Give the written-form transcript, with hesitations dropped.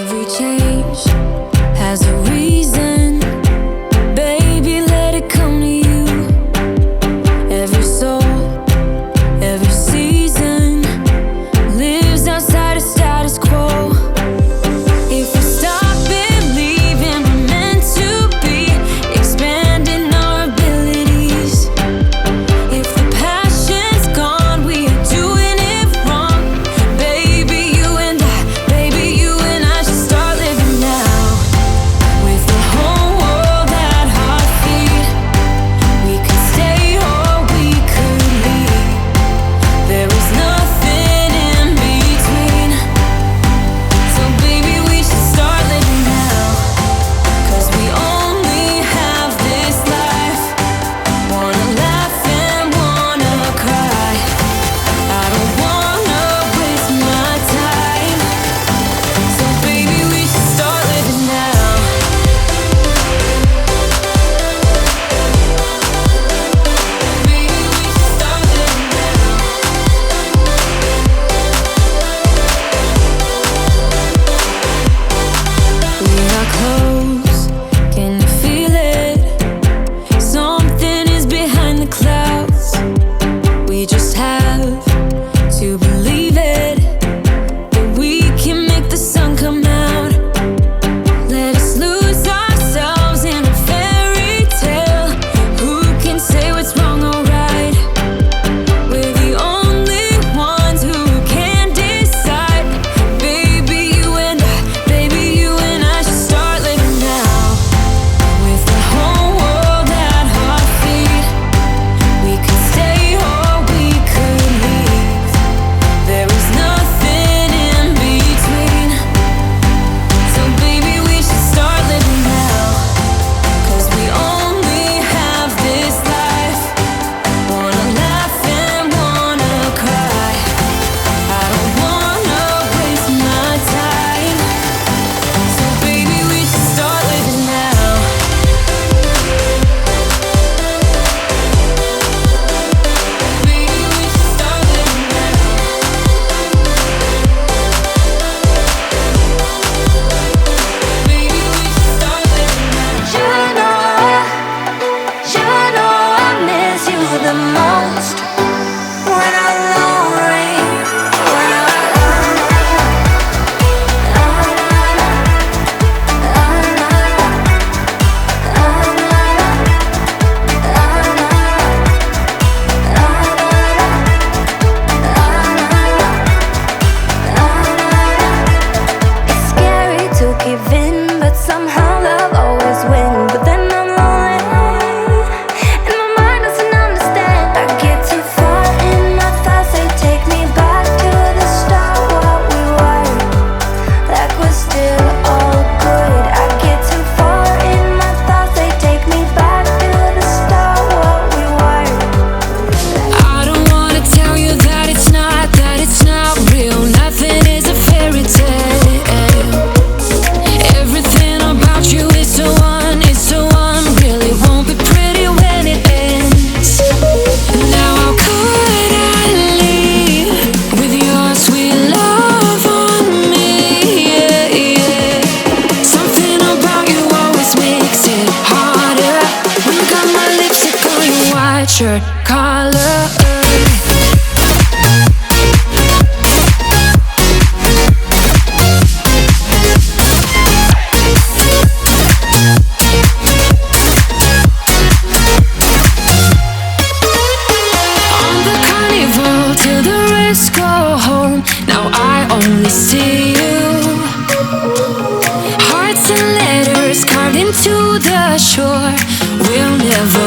Every change has a reason. Baby, let it come to you. Every soul, every season lives outside of status quo. If we stop believing we're meant to be, expanding our abilities. If the passion's gone, we are doing it wrong. Baby, you and I should start living now. With the whole world at our feet, we could stay or we could leave. There is nothing in between. So baby, we should start living now. 'Cause we only have this life. Wanna laugh and wanna cry. I don't wanna waste my time. So baby, we should start living now. Baby, we should start living now. We are close, can you feel it? Something is behind the clouds. We just have to believe it, that we can make the sun come out. Let us lose ourselves in a fairy tale. Who can say what's wrong or right? We're the only ones who can decide. Baby, you and I should start living now. With the whole world at our feet, we could stay or we could leave. There is nothing in between. So baby, we should start living now. 'Cause we only have this life. Wanna laugh and wanna cry. I don't wanna waste my time. So baby, we should start living now. Baby, we should start living now. Baby, we should start living now. You know I miss you the most when I'm lonely. When It's scary to give in, but somehow love always wins. But then I'm lonely, and my mind doesn't understand. I get too far in my thoughts, they take me back to the start. What we were, like we're still all good. I get too far in my thoughts, they take me back to the start. What we were. I don't wanna tell you that it's not real. Nothing is a fairy tale. Everything about you is so unreal. It won't be pretty when it ends. Now how could I leave with your sweet love on me? Yeah. Something about you always makes it harder. When you got my lipstick on your white shirt collar. On the carnival till the rest go home. Now I only see you. Hearts and letters carved into the shore. We'll never